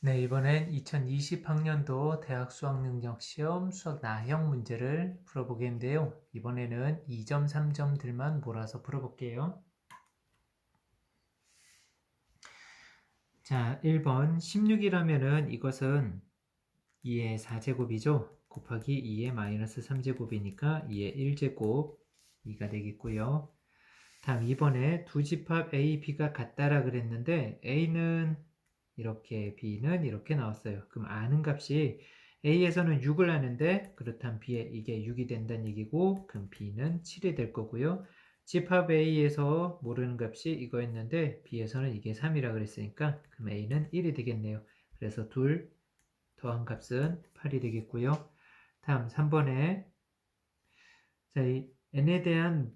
네, 이번엔 2020학년도 대학 수학능력시험 수학 나형 문제를 풀어보겠는데요. 이번에는 2점, 3점들만 몰아서 풀어볼게요. 자, 1번 16이라면은 이것은 2의 4제곱이죠. 곱하기 2의 마이너스 3제곱이니까 2의 1제곱 2가 되겠고요. 다음 2번에 두 집합 A, B가 같다라 그랬는데 A는 이렇게 B는 이렇게 나왔어요. 그럼 아는 값이 A에서는 6을 아는데 그렇다면 B에 이게 6이 된다는 얘기고 그럼 B는 7이 될 거고요. 집합 A에서 모르는 값이 이거였는데 B에서는 이게 3이라 그랬으니까 그럼 A는 1이 되겠네요. 그래서 둘 더한 값은 8이 되겠고요. 다음 3번에 자, 이 n에 대한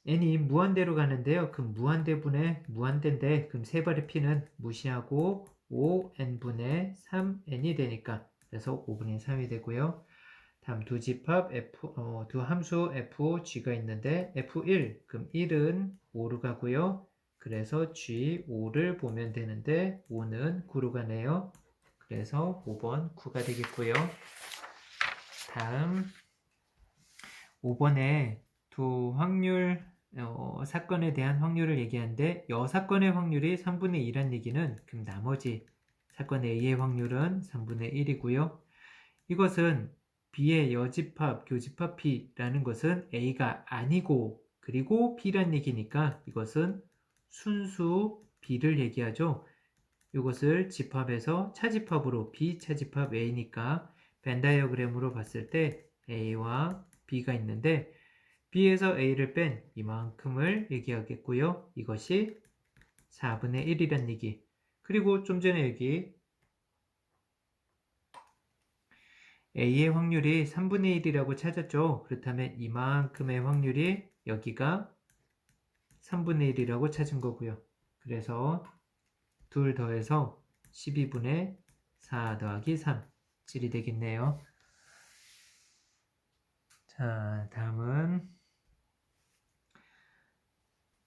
n이 무한대로 가는데요. 그럼 무한대분의 무한대인데 그럼 세 발의 p는 무시하고 5n분의 3n이 되니까 그래서 5분의 3이 되고요. 다음 두 집합 두 함수 fg가 있는데 f1 그럼 1은 5로 가고요. 그래서 g5를 보면 되는데 5는 9로 가네요. 그래서 5번 9가 되겠고요. 다음 5번에 두 확률 사건에 대한 확률을 얘기하는데 여 사건의 확률이 3분의 2란 얘기는 그럼 나머지 사건 A의 확률은 3분의 1이고요. 이것은 B의 여집합, 교집합 P라는 것은 A가 아니고 그리고 B란 얘기니까 이것은 순수 B를 얘기하죠. 이것을 집합해서 차집합으로 B차집합 A니까 벤 다이어그램으로 봤을 때 A와 B가 있는데 B에서 A를 뺀 이만큼을 얘기하겠고요. 이것이 4분의 1이란 얘기. 그리고 좀 전에 여기 A의 확률이 3분의 1이라고 찾았죠. 그렇다면 이만큼의 확률이 여기가 3분의 1이라고 찾은 거고요. 그래서 둘 더해서 12분의 4 더하기 3 7이 되겠네요. 자, 다음은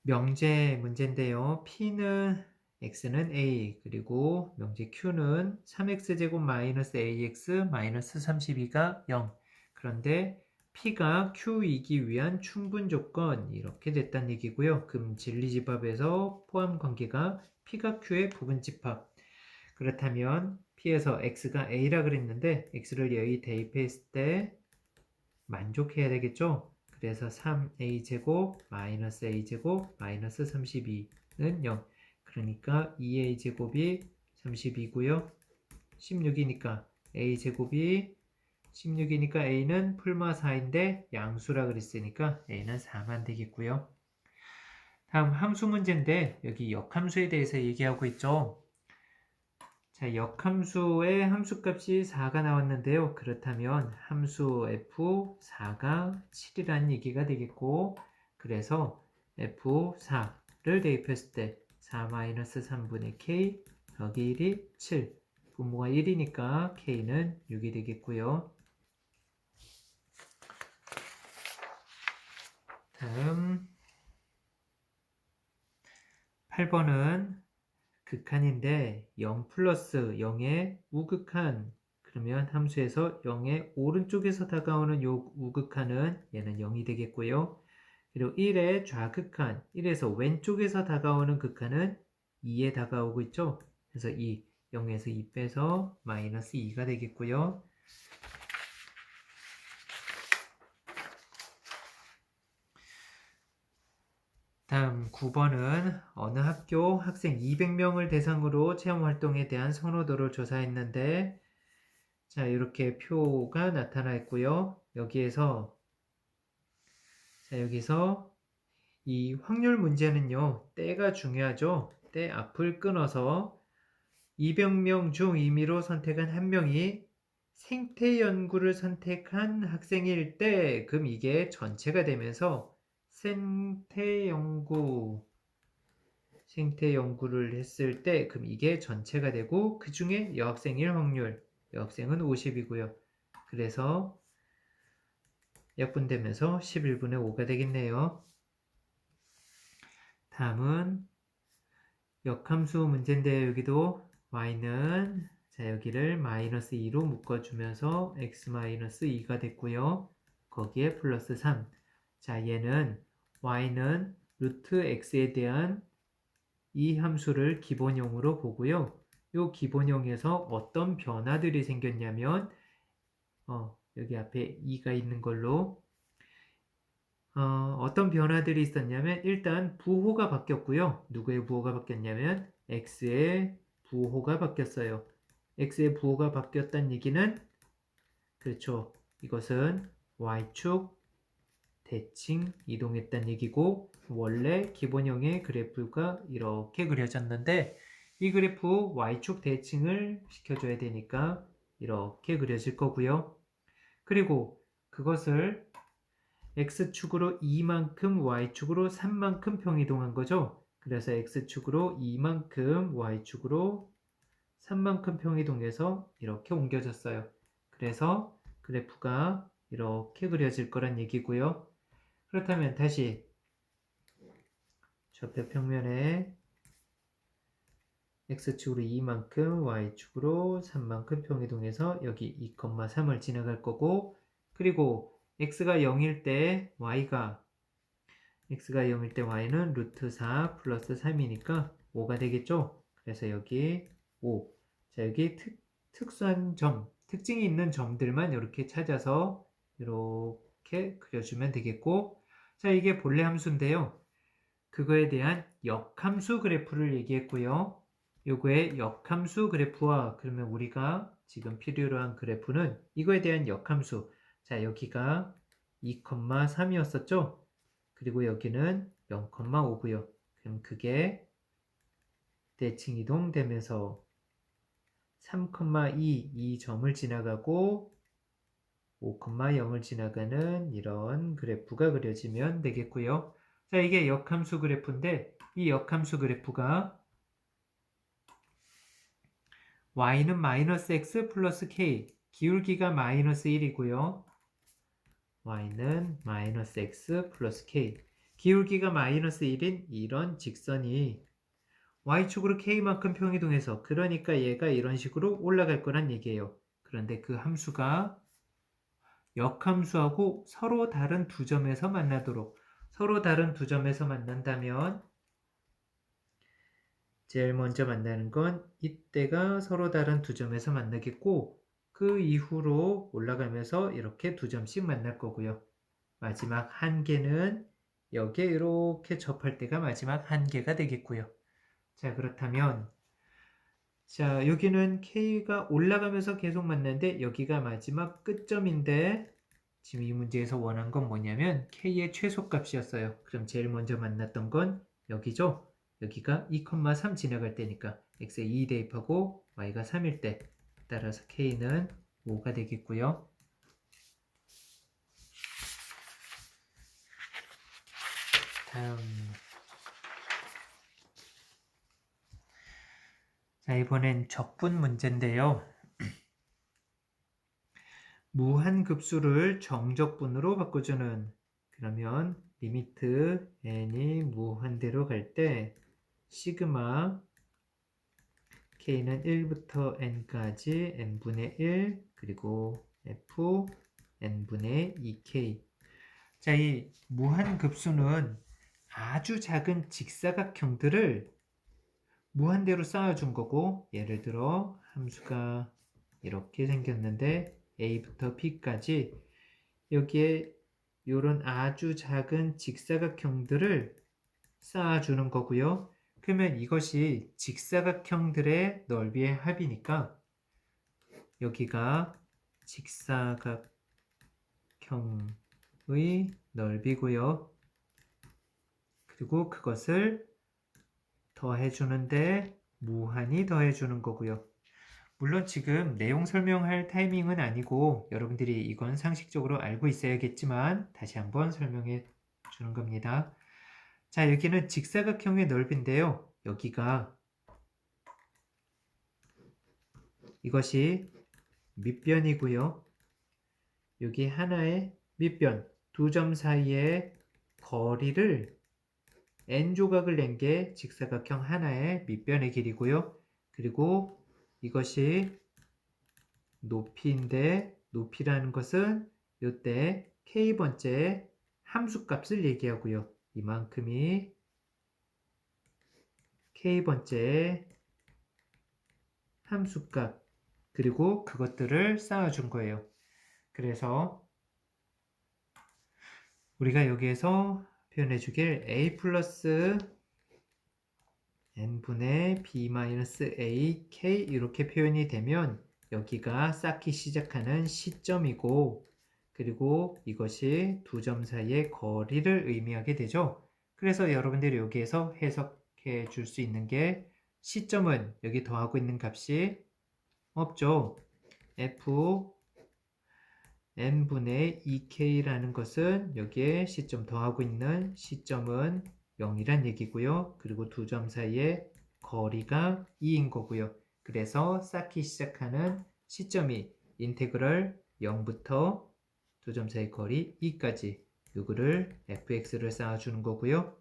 명제 문제인데요. P는 X는 A, 그리고 명제 Q는 3X제곱 마이너스 AX 마이너스 32가 0. 그런데 P가 Q이기 위한 충분 조건 이렇게 됐다는 얘기고요. 그럼 진리집합에서 포함 관계가 P가 Q의 부분집합. 그렇다면 P에서 X가 A라 그랬는데 X를 여기 대입했을 때 만족해야 되겠죠? 그래서 3a제곱 마이너스 a제곱 마이너스 32는 0. 그러니까 2a제곱이 32고요. 16이니까 a제곱이 16이니까 a는 풀마 4인데 양수라 그랬으니까 a는 4만 되겠고요. 다음 함수 문제인데 여기 역함수에 대해서 얘기하고 있죠. 자, 역함수의 함수값이 4가 나왔는데요. 그렇다면 함수 f4가 7이라는 얘기가 되겠고 그래서 f4를 대입했을 때 4-3분의 k 더하기 1이 7 분모가 1이니까 k는 6이 되겠고요. 다음 8번은 극한인데 0 플러스 0의 우극한 그러면 함수에서 0의 오른쪽에서 다가오는 요 우극한은 얘는 0이 되겠고요. 그리고 1의 좌극한 1에서 왼쪽에서 다가오는 극한은 2에 다가오고 있죠. 그래서 2, 0에서 2 빼서 마이너스 2가 되겠고요. 다음 9번은 어느 학교 학생 200명을 대상으로 체험활동에 대한 선호도를 조사했는데 자, 이렇게 표가 나타나 있고요. 여기에서 여기서 이 확률 문제는요. 때가 중요하죠. 때 앞을 끊어서 200명 중 임의로 선택한 한 명이 생태 연구를 선택한 학생일 때 그럼 이게 전체가 되면서 생태 연구를 했을 때 그럼 이게 전체가 되고 그 중에 여학생일 확률 여학생은 50이고요. 그래서 약분되면서 11분의 5가 되겠네요. 다음은 역함수 문제인데 여기도 y는 자 여기를 마이너스 2로 묶어주면서 x-2가 됐고요. 거기에 플러스 3. 자 얘는 y는 루트 x에 대한 이 함수를 기본형으로 보고요. 이 기본형에서 어떤 변화들이 생겼냐면 여기 앞에 2가 있는 걸로 어떤 변화들이 있었냐면 일단 부호가 바뀌었고요. 누구의 부호가 바뀌었냐면 x의 부호가 바뀌었어요. x의 부호가 바뀌었다는 얘기는 그렇죠. 이것은 y축 대칭 이동했다는 얘기고 원래 기본형의 그래프가 이렇게 그려졌는데 이 그래프 y축 대칭을 시켜줘야 되니까 이렇게 그려질 거고요. 그리고 그것을 x축으로 2만큼 y축으로 3만큼 평이동한 거죠. 그래서 x축으로 2만큼 y축으로 3만큼 평이동해서 이렇게 옮겨졌어요. 그래서 그래프가 이렇게 그려질 거란 얘기고요. 그렇다면 다시 좌표 평면에 x축으로 2만큼 y축으로 3만큼 평이동해서 여기 2,3을 지나갈 거고 그리고 x가 0일 때 y는 루트 4 플러스 3이니까 5가 되겠죠? 그래서 여기 5. 자, 여기 특수한 점, 특징이 있는 점들만 이렇게 찾아서 이렇게 그려주면 되겠고 자, 이게 본래 함수인데요. 그거에 대한 역함수 그래프를 얘기했고요. 요거의 역함수 그래프와 그러면 우리가 지금 필요로 한 그래프는 이거에 대한 역함수. 자, 여기가 2,3이었었죠? 그리고 여기는 0,5고요. 그럼 그게 대칭 이동되면서 3,2 이 점을 지나가고 5,0을 지나가는 이런 그래프가 그려지면 되겠고요. 자, 이게 역함수 그래프인데 이 역함수 그래프가 y는 마이너스 x 플러스 k 기울기가 마이너스 1이고요. y는 마이너스 x 플러스 k 기울기가 마이너스 1인 이런 직선이 y축으로 k만큼 평이동해서 그러니까 얘가 이런 식으로 올라갈 거란 얘기예요. 그런데 그 함수가 역함수하고 서로 다른 두 점에서 만나도록 서로 다른 두 점에서 만난다면 제일 먼저 만나는 건 이때가 서로 다른 두 점에서 만나겠고 그 이후로 올라가면서 이렇게 두 점씩 만날 거고요. 마지막 한 개는 여기에 이렇게 접할 때가 마지막 한 개가 되겠고요. 자, 그렇다면 자, 여기는 K가 올라가면서 계속 만나는데 여기가 마지막 끝점인데 지금 이 문제에서 원한 건 뭐냐면 K의 최소값이었어요. 그럼 제일 먼저 만났던 건 여기죠? 여기가 2,3 지나갈 때니까 X에 2 대입하고 Y가 3일 때 따라서 K는 5가 되겠고요. 다음 자, 이번엔 적분 문제인데요. 무한급수를 정적분으로 바꿔주는 그러면 리미트 n이 무한대로 갈 때 시그마 k는 1부터 n까지 n분의 1 그리고 f n분의 2k 자, 이 무한급수는 아주 작은 직사각형들을 무한대로 쌓아준 거고 예를 들어 함수가 이렇게 생겼는데 a부터 b까지 여기에 이런 아주 작은 직사각형들을 쌓아주는 거고요. 그러면 이것이 직사각형들의 넓이의 합이니까 여기가 직사각형의 넓이고요. 그리고 그것을 더해주는데 무한히 더해주는 거고요. 물론 지금 내용 설명할 타이밍은 아니고 여러분들이 이건 상식적으로 알고 있어야겠지만 다시 한번 설명해 주는 겁니다. 자, 여기는 직사각형의 넓이인데요. 여기가 이것이 밑변이고요. 여기 하나의 밑변, 두 점 사이의 거리를 n조각을 낸 게 직사각형 하나의 밑변의 길이고요. 그리고 이것이 높이인데 높이라는 것은 이때 k번째 함수값을 얘기하고요. 이만큼이 k번째 함수값 그리고 그것들을 쌓아준 거예요. 그래서 우리가 여기에서 표현해 주길 a 플러스 n분의 b-a k 이렇게 표현이 되면 여기가 쌓기 시작하는 시점이고 그리고 이것이 두 점 사이의 거리를 의미하게 되죠. 그래서 여러분들이 여기에서 해석해 줄 수 있는 게 시점은 여기 더하고 있는 값이 없죠. f n분의 2k라는 것은 여기에 시점 더하고 있는 시점은 0이란 얘기고요. 그리고 두 점 사이의 거리가 2인 거고요. 그래서 쌓기 시작하는 시점이 인테그럴 0부터 두 점 사이 거리 2까지 요거를 fx를 쌓아주는 거고요.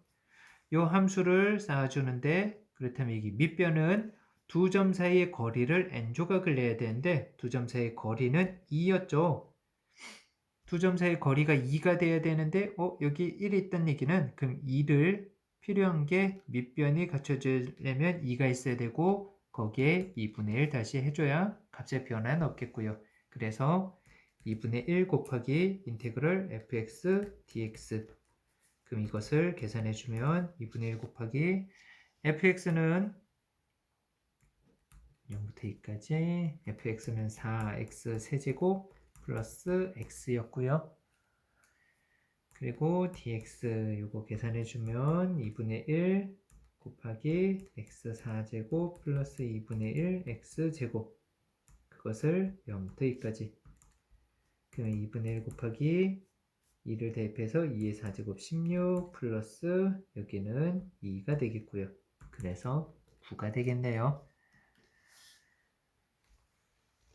요 함수를 쌓아주는데 그렇다면 여기 밑변은 두 점 사이의 거리를 n조각을 내야 되는데 두 점 사이의 거리는 2였죠. 두 점 사이의 거리가 2가 돼야 되는데 여기 1이 있다는 얘기는 그럼 2를 필요한 게 밑변이 갖춰지려면 2가 있어야 되고 거기에 2분의 1 다시 해줘야 값의 변화는 없겠고요. 그래서 2분의 1 곱하기 인테그럴 fx dx 그럼 이것을 계산해주면 2분의 1 곱하기 fx는 0부터 2까지 fx는 4x 세제곱 플러스 x였고요. 그리고 dx 요거 계산해주면 2분의 1 곱하기 x 4제곱 플러스 2분의 1 x제곱 그것을 0부터 2까지 그러면 2분의 1 곱하기 2를 대입해서 2의 4제곱 16 플러스 여기는 2가 되겠고요. 그래서 9가 되겠네요.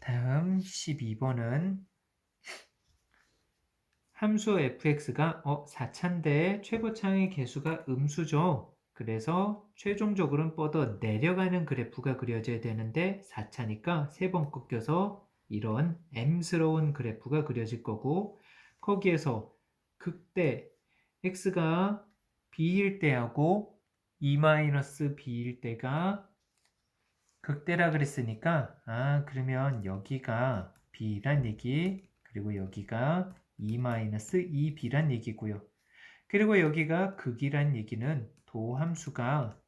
다음 12번은 함수 fx가 4차인데 최고차의 개수가 음수죠. 그래서 최종적으로는 뻗어 내려가는 그래프가 그려져야 되는데 4차니까 3번 꺾여서 이런 m스러운 그래프가 그려질 거고 거기에서 극대 x가 b일 때하고 e-b일 때가 극대라 그랬으니까 그러면 여기가 b란 얘기 그리고 여기가 e-2b란 얘기고요. 그리고 여기가 극이란 얘기는 도함수가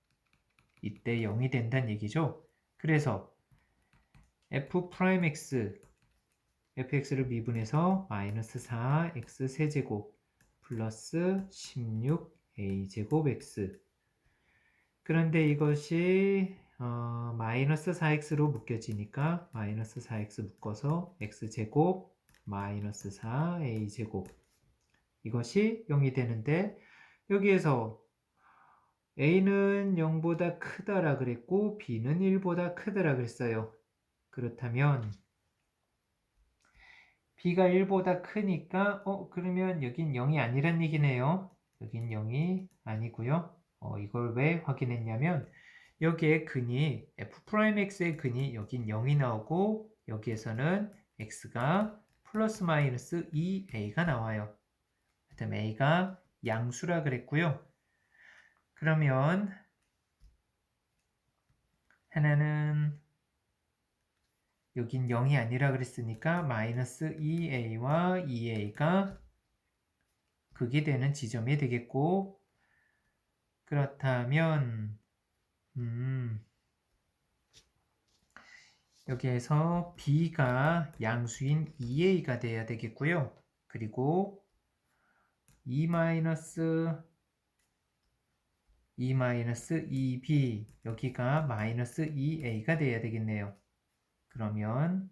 이때 0이 된다는 얘기죠. 그래서 f'x fx를 미분해서 마이너스 4x 세제곱 플러스 16a제곱 x 그런데 이것이 마이너스 4x로 묶여지니까 마이너스 4x 묶어서 x제곱 마이너스 4a제곱 이것이 0이 되는데 여기에서 a는 0보다 크다라 그랬고 b는 1보다 크다라 그랬어요. 그렇다면 b가 1보다 크니까 그러면 여긴 0이 아니란 얘기네요. 여긴 0이 아니고요. 이걸 왜 확인했냐면 여기에 근이 f'x의 근이 여긴 0이 나오고 여기에서는 x가 플러스 마이너스 2a가 나와요. 그다음 a가 양수라 그랬고요. 그러면 하나는 여긴 0이 아니라 그랬으니까 마이너스 2a와 2a가 극이 되는 지점이 되겠고 그렇다면 여기에서 b가 양수인 2a가 돼야 되겠고요. 그리고 2-2b 여기가 마이너스 2a가 돼야 되겠네요. 그러면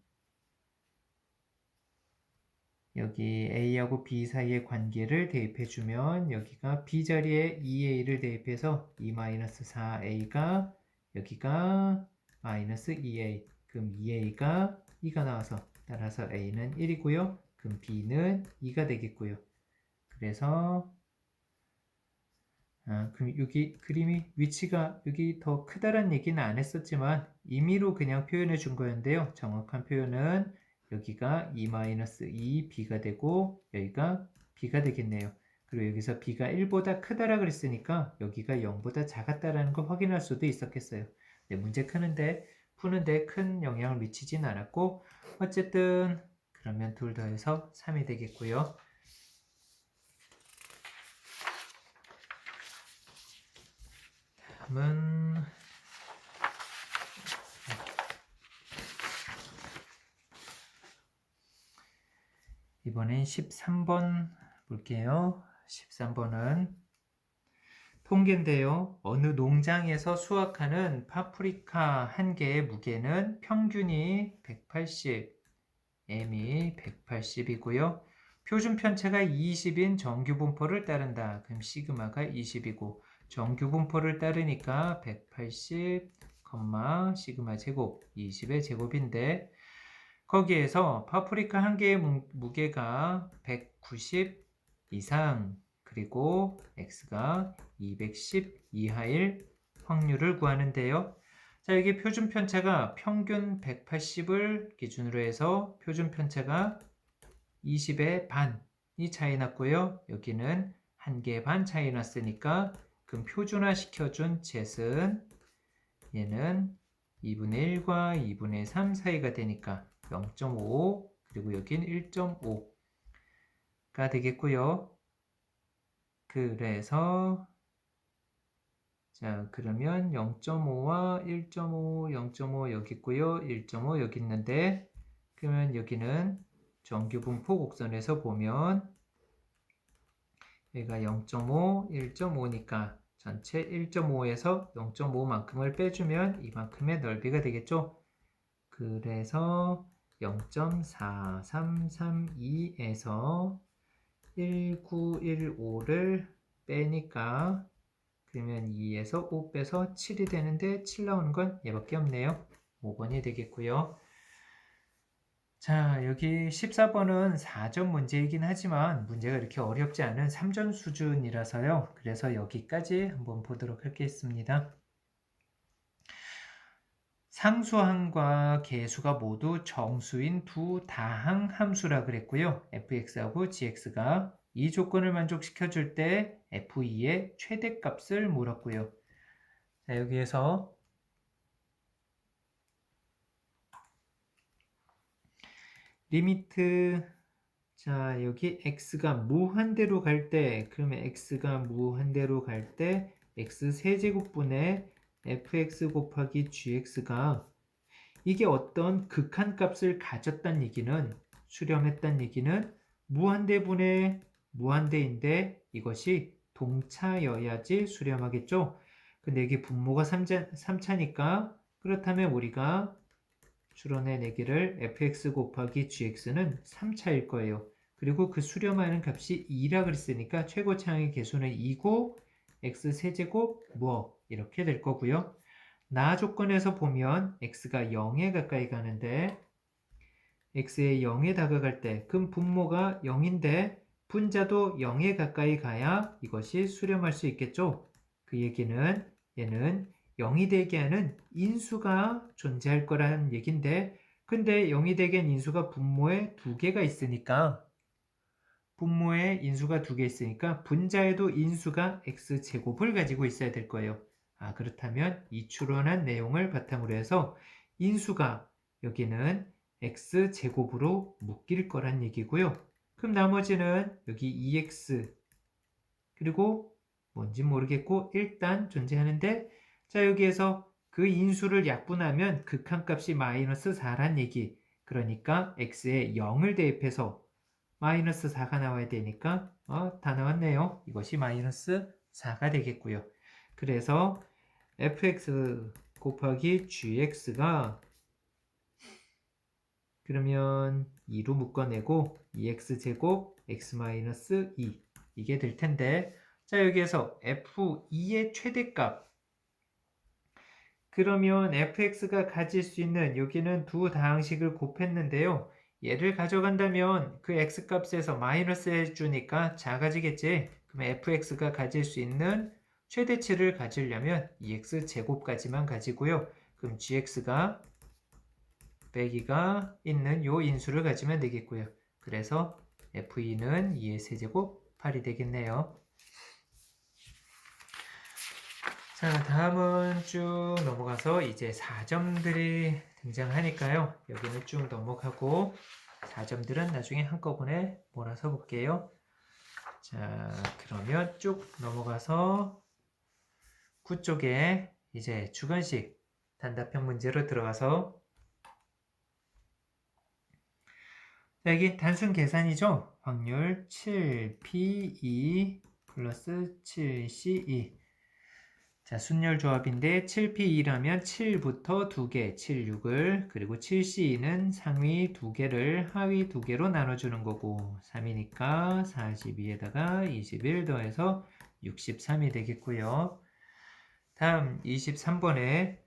여기 a하고 b 사이의 관계를 대입해주면 여기가 b 자리에 2a를 대입해서 2-4a가 여기가 마이너스 2a 그럼 2a가 2가 나와서 따라서 a는 1이고요. 그럼 b는 2가 되겠고요. 그래서 그럼 여기 그림이 위치가 여기 더 크다란 얘기는 안 했었지만 임의로 그냥 표현해 준 거였는데요. 정확한 표현은 여기가 2-2b가 되고 여기가 b가 되겠네요. 그리고 여기서 b가 1보다 크다라 그랬으니까 여기가 0보다 작았다라는 걸 확인할 수도 있었겠어요. 네, 문제 푸는데 큰 영향을 미치진 않았고 어쨌든 그러면 둘 더해서 3이 되겠고요. 다음은 이번엔 13번 볼게요. 13번은 통계인데요. 어느 농장에서 수확하는 파프리카 한 개의 무게는 평균이 180, M이 180이고요. 표준 편차가 20인 정규 분포를 따른다. 그럼 시그마가 20이고 정규 분포를 따르니까 180, 시그마 제곱 20의 제곱인데 거기에서 파프리카 한 개의 무게가 190 이상 그리고 x가 210 이하일 확률을 구하는데요. 자, 여기 표준 편차가 평균 180을 기준으로 해서 표준 편차가 20의 반이 차이 났고요. 여기는 1개 반 차이 났으니까 그럼 표준화 시켜준 zet은 얘는 2분의 1과 2분의 3 사이가 되니까 0.5 그리고 여긴 1.5가 되겠고요. 그래서 자 그러면 0.5와 1.5, 0.5 여기 있고요. 1.5 여기 있는데 그러면 여기는 정규 분포 곡선에서 보면 여기가 0.5, 1.5니까 전체 1.5에서 0.5만큼을 빼주면 이만큼의 넓이가 되겠죠. 그래서 0.4332에서 1915를 빼니까 그러면 2에서 5 빼서 7이 되는데 7 나오는 건 얘밖에 없네요. 5번이 되겠고요. 자, 여기 14번은 4점 문제이긴 하지만 문제가 이렇게 어렵지 않은 3점 수준이라서요. 그래서 여기까지 한번 보도록 하겠습니다. 상수항과 계수가 모두 정수인 두 다항 함수라 그랬고요. fx하고 gx가 이 조건을 만족시켜 줄 때 f2의 최대값을 물었고요. 자, 여기에서 리미트 자, 여기 x가 무한대로 갈 때 그러면 x가 무한대로 갈 때 x 세제곱분의 fx 곱하기 gx가 이게 어떤 극한값을 가졌다는 얘기는 수렴했다는 얘기는 무한대분의 무한대인데 이것이 동차여야지 수렴하겠죠. 근데 이게 분모가 3차니까 그렇다면 우리가 추론해내기를 fx 곱하기 gx는 3차일 거예요. 그리고 그 수렴하는 값이 2라 그랬으니까 최고차항의 개수는 2고 x 세제곱 뭐 이렇게 될 거고요. 나 조건에서 보면 x가 0에 가까이 가는데 x에 0에 다가갈 때 그럼 분모가 0인데 분자도 0에 가까이 가야 이것이 수렴할 수 있겠죠. 그 얘기는 얘는 0이 되게 하는 인수가 존재할 거라는 얘기인데 근데 0이 되게 한 인수가 분모에 2개가 있으니까 분모에 인수가 2개 있으니까 분자에도 인수가 x제곱을 가지고 있어야 될 거예요. 그렇다면 이 추론한 내용을 바탕으로 해서 인수가 여기는 x제곱으로 묶일 거란 얘기고요. 그럼 나머지는 여기 2x 그리고 뭔지 모르겠고 일단 존재하는데 자 여기에서 그 인수를 약분하면 극한값이 마이너스 4란 얘기 그러니까 x에 0을 대입해서 마이너스 4가 나와야 되니까 다 나왔네요. 이것이 마이너스 4가 되겠고요. 그래서 fx 곱하기 gx가 그러면 2로 묶어내고 2x제곱 x-2 이게 될 텐데 자 여기에서 f2의 최대값 그러면 fx가 가질 수 있는 여기는 두 다항식을 곱했는데요. 얘를 가져간다면 그 x값에서 마이너스 해주니까 작아지겠지. 그럼 fx가 가질 수 있는 최대치를 가지려면 EX 제곱까지만 가지고요. 그럼 GX가 빼기가 있는 요 인수를 가지면 되겠고요. 그래서 FE는 2의 세제곱 8이 되겠네요. 자, 다음은 쭉 넘어가서 이제 4점들이 등장하니까요. 여기는 쭉 넘어가고 4점들은 나중에 한꺼번에 몰아서 볼게요. 자, 그러면 쭉 넘어가서 9쪽에 이제 주관식 단답형 문제로 들어가서 여기 단순 계산이죠. 확률 7P2 플러스 7C2. 자, 순열 조합인데 7P2라면 7부터 2개, 7, 6을 그리고 7C2는 상위 2개를 하위 2개로 나눠주는 거고 3이니까 42에다가 21 더해서 63이 되겠고요. 다음 23번에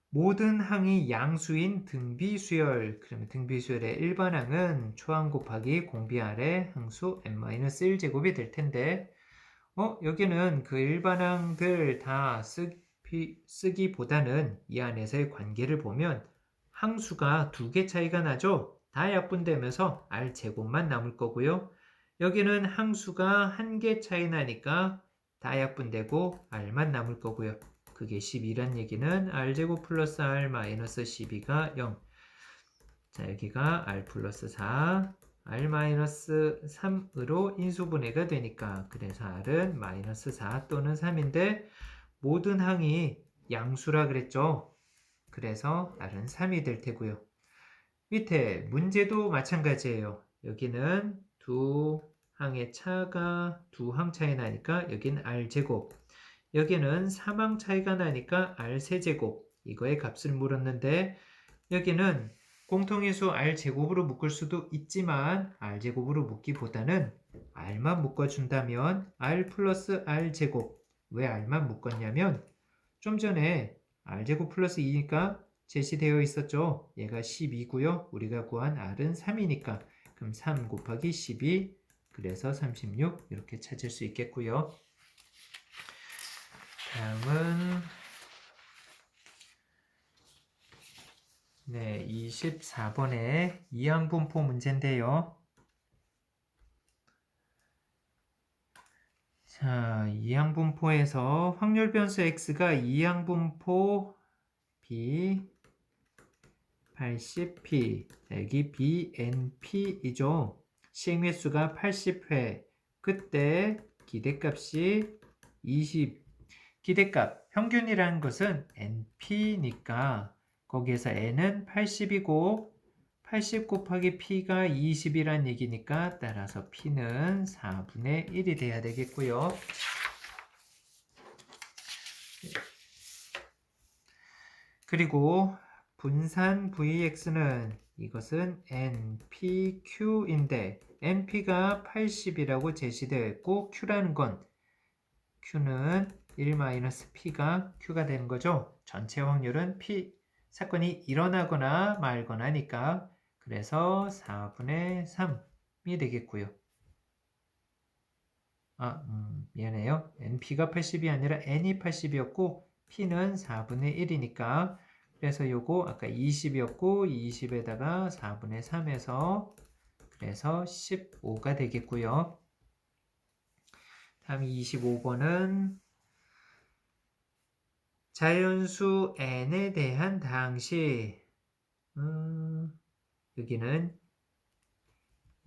모든 항이 양수인 등비수열. 그러면 등비수열의 일반항은 초항 곱하기 공비 아래 항수 n-1제곱이 될 텐데 여기는 그 일반항들 다 쓰기보다는 이 안에서의 관계를 보면 항수가 2개 차이가 나죠. 다 약분되면서 r제곱만 남을 거고요. 여기는 항수가 1개 차이 나니까 다 약분되고 r만 남을 거고요. 그게 12란 얘기는 r제곱 플러스 r 마이너스 12가 0. 자, 여기가 r 플러스 4, r 마이너스 3으로 인수분해가 되니까 그래서 r은 마이너스 4 또는 3인데 모든 항이 양수라 그랬죠. 그래서 r은 3이 될 테고요. 밑에 문제도 마찬가지예요. 여기는 두 항의 차가 두 항 차이 나니까 여기는 r제곱. 여기는 3항 차이가 나니까 r세제곱. 이거의 값을 물었는데 여기는 공통인수 r제곱으로 묶을 수도 있지만 r제곱으로 묶기보다는 r만 묶어준다면 r 플러스 r제곱. 왜 r만 묶었냐면 좀 전에 r제곱 플러스 2니까 제시되어 있었죠. 얘가 12고요. 우리가 구한 r은 3이니까 그럼 3 곱하기 12 그래서 36 이렇게 찾을 수 있겠고요. 다음은 24번의 이항분포 문제인데요. 자, 이항분포에서 확률 변수 x가 이항분포 b 80p, 여기 bnp이죠. 시행횟수가 80회, 그때 기대값이 20, 기대값, 평균이라는 것은 np니까 거기에서 n은 80이고 80 곱하기 p가 20이란 얘기니까 따라서 p는 4분의 1이 돼야 되겠고요. 그리고 분산 vx는 이것은 npq인데 np가 80이라고 제시되어 있고 q라는 건 q는 1-p가 q가 되는 거죠. 전체 확률은 p 사건이 일어나거나 말거나니까 그래서 4분의 3이 되겠고요. 미안해요. np가 80이 아니라 n이 80이었고 p는 4분의 1이니까 그래서 요거 아까 20이었고 20에다가 4분의 3에서 그래서 15가 되겠고요. 다음 25번은 자연수 n에 대한 다항식 여기는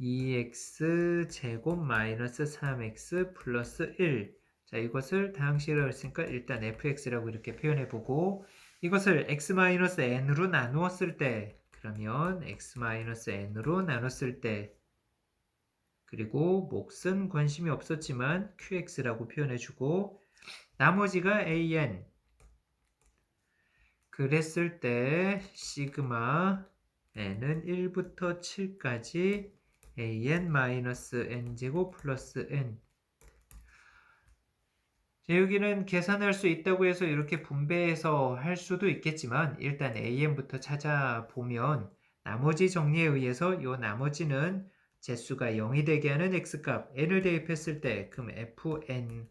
2x 제곱 마이너스 3x 플러스 1. 자, 이것을 다항식이라고 했으니까 일단 fx라고 이렇게 표현해보고 이것을 x-n으로 나누었을 때 그러면 x-n으로 나눴을 때 그리고 몫은 관심이 없었지만 qx라고 표현해주고 나머지가 an 그랬을 때 시그마 n은 1부터 7까지 an-n제곱 플러스 n. 자, 여기는 계산할 수 있다고 해서 이렇게 분배해서 할 수도 있겠지만 일단 an부터 찾아보면 나머지 정리에 의해서 이 나머지는 제수가 0이 되게 하는 x값 n을 대입했을 때 그럼 fn은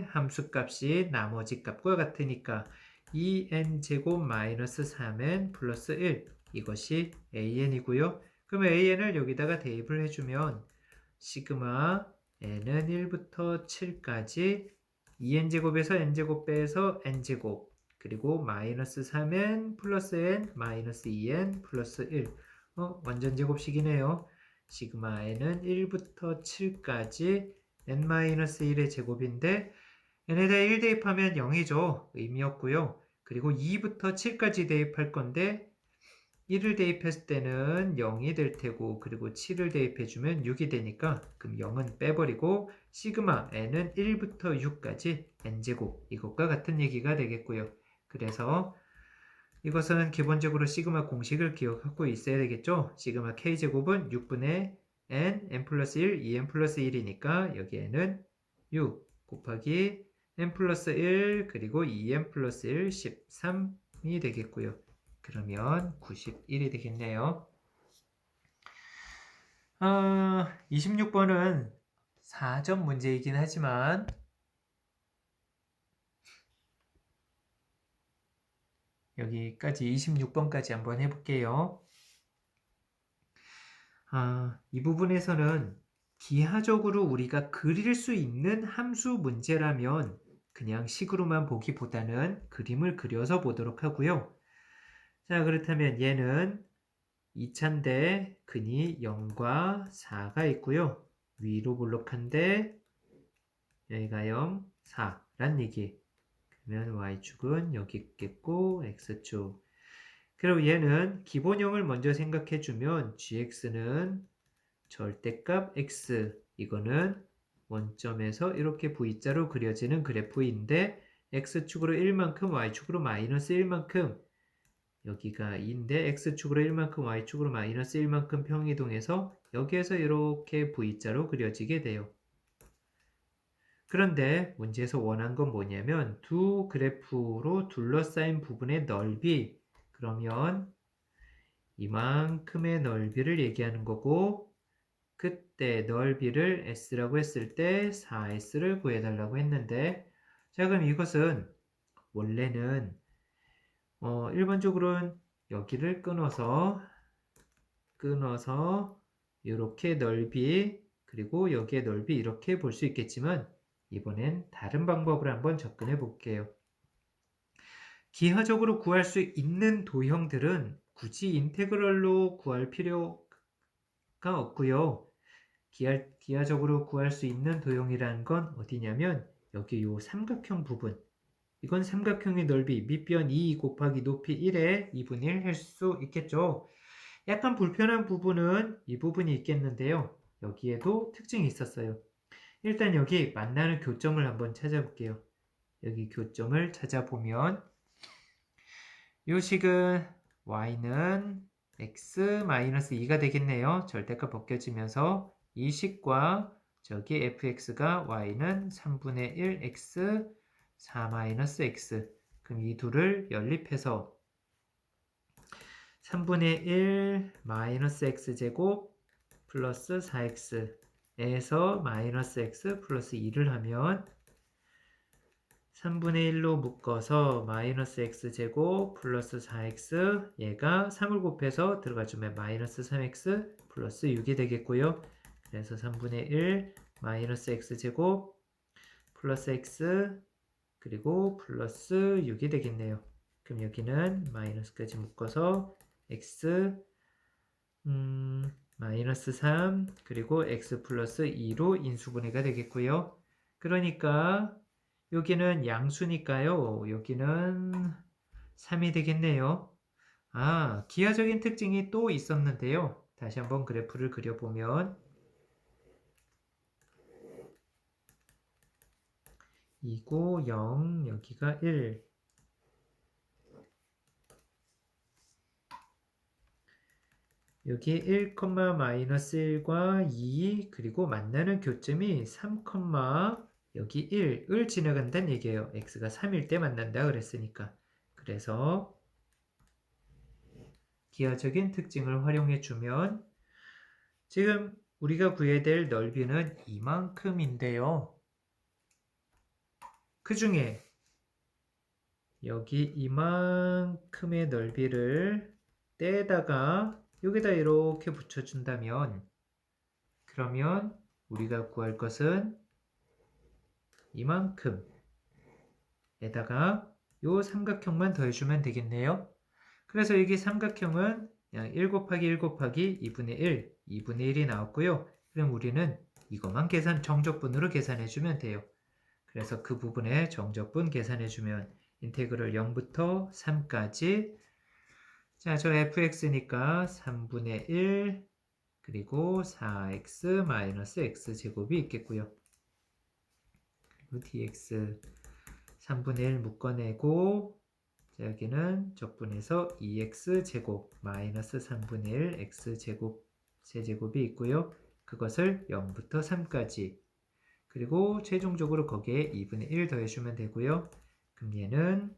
함수값이 나머지 값과 같으니까 2n제곱 마이너스 3n 플러스 1 이것이 an이고요. 그럼 an을 여기다가 대입을 해주면 시그마 n은 1부터 7까지 2n제곱에서 n제곱 빼서 n제곱 그리고 마이너스 3n 플러스 n 마이너스 2n 플러스 1 완전 제곱식이네요. 시그마 n은 1부터 7까지 n-1의 제곱인데 n에다 1 대입하면 0이죠. 의미 없고요. 그리고 2부터 7까지 대입할 건데 1을 대입했을 때는 0이 될 테고 그리고 7을 대입해주면 6이 되니까 그럼 0은 빼버리고 시그마 n은 1부터 6까지 n제곱 이것과 같은 얘기가 되겠고요. 그래서 이것은 기본적으로 시그마 공식을 기억하고 있어야 되겠죠. 시그마 k제곱은 6분의 n 플러스 1, 2n 플러스 1이니까 여기에는 6 곱하기 n 플러스 1 그리고 2n 플러스 1, 13이 되겠고요. 그러면 91이 되겠네요. 26번은 4점 문제이긴 하지만 여기까지 26번까지 한번 해볼게요. 이 부분에서는 기하적으로 우리가 그릴 수 있는 함수 문제라면 그냥 식으로만 보기보다는 그림을 그려서 보도록 하고요. 자, 그렇다면 얘는 2차인데 근이 0과 4가 있고요. 위로 볼록한데 여기가 0, 4란 얘기. 그러면 y축은 여기 있겠고 x축. 그리고 얘는 기본형을 먼저 생각해주면 gx는 절대값 x 이거는 원점에서 이렇게 V자로 그려지는 그래프인데 x축으로 1만큼 y축으로 마이너스 1만큼 여기가 2인데 x축으로 1만큼 y축으로 마이너스 1만큼 평이동해서 여기에서 이렇게 V자로 그려지게 돼요. 그런데 문제에서 원한 건 뭐냐면 두 그래프로 둘러싸인 부분의 넓이 그러면 이만큼의 넓이를 얘기하는 거고 그때 넓이를 s라고 했을 때 4s를 구해달라고 했는데 자 그럼 이것은 원래는 일반적으로는 여기를 끊어서 이렇게 넓이 그리고 여기에 넓이 이렇게 볼 수 있겠지만 이번엔 다른 방법을 한번 접근해 볼게요. 기하적으로 구할 수 있는 도형들은 굳이 인테그럴로 구할 필요가 없고요. 기하적으로 구할 수 있는 도형이라는 건 어디냐면 여기 이 삼각형 부분 이건 삼각형의 넓이 밑변 2 곱하기 높이 1에 2분의 1 할 수 있겠죠. 약간 불편한 부분은 이 부분이 있겠는데요. 여기에도 특징이 있었어요. 일단 여기 만나는 교점을 한번 찾아볼게요. 여기 교점을 찾아보면 이 식은 y는 x-2가 되겠네요. 절대값 벗겨지면서 이 식과 저기 fx가 y는 3분의 1x 4-x 그럼 이 둘을 연립해서 3분의 1 마이너스 x제곱 플러스 4x에서 마이너스 x 플러스 2를 하면 3분의 1로 묶어서 마이너스 x제곱 플러스 4x 얘가 3을 곱해서 들어가주면 마이너스 3x 플러스 6이 되겠고요. 그래서 3분의 1 마이너스 x제곱 플러스 x 그리고 플러스 6이 되겠네요. 그럼 여기는 마이너스까지 묶어서 x 마이너스 3 그리고 x 플러스 2로 인수분해가 되겠고요. 그러니까 여기는 양수니까요. 여기는 3이 되겠네요. 기하적인 특징이 또 있었는데요. 다시 한번 그래프를 그려보면 2고 0 여기가 1 여기 1, 마이너스 1과 2 그리고 만나는 교점이 3, 여기 1을 지나간다는 얘기예요. x가 3일 때 만난다 그랬으니까. 그래서 기하적인 특징을 활용해 주면 지금 우리가 구해야 될 넓이는 이만큼인데요. 그 중에 여기 이만큼의 넓이를 떼다가 여기다 이렇게 붙여준다면 그러면 우리가 구할 것은 이만큼에다가 요 삼각형만 더해주면 되겠네요. 그래서 여기 삼각형은 그냥 1 곱하기 1 곱하기 2분의 1, 2분의 1이 나왔고요. 그럼 우리는 이것만 정적분으로 계산해주면 돼요. 그래서 그 부분에 정적분 계산해주면 인테그럴 0부터 3까지 자, 저 fx니까 3분의 1 그리고 4x 마이너스 x제곱이 있겠고요. 그리고 dx 3분의 1 묶어내고 자, 여기는 적분해서 2x제곱 마이너스 3분의 1 x제곱 세제곱이 있고요. 그것을 0부터 3까지 그리고 최종적으로 거기에 2분의 1 더해주면 되고요. 그럼 얘는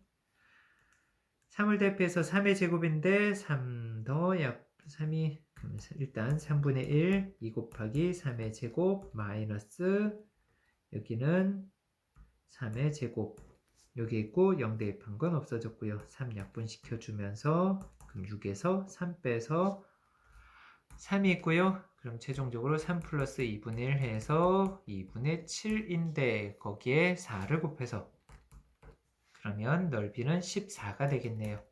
3을 대표해서 3의 제곱인데 3 더 약 3이 일단 3분의 1 2 곱하기 3의 제곱 마이너스 여기는 3의 제곱 여기 있고 0 대입한 건 없어졌고요. 3 약분시켜주면서 그럼 6에서 3 빼서 3이 있고요. 그럼 최종적으로 3 플러스 2분의 1 해서 2분의 7인데 거기에 4를 곱해서 그러면 넓이는 14가 되겠네요.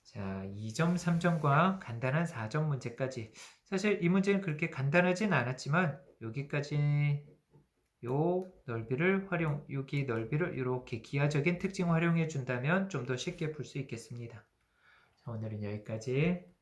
자, 2점, 3점과 간단한 4점 문제까지 사실 이 문제는 그렇게 간단하진 않았지만 여기까지 요 넓이를 여기 넓이를 이렇게 기하적인 특징 활용해 준다면 좀 더 쉽게 풀 수 있겠습니다. 자, 오늘은 여기까지.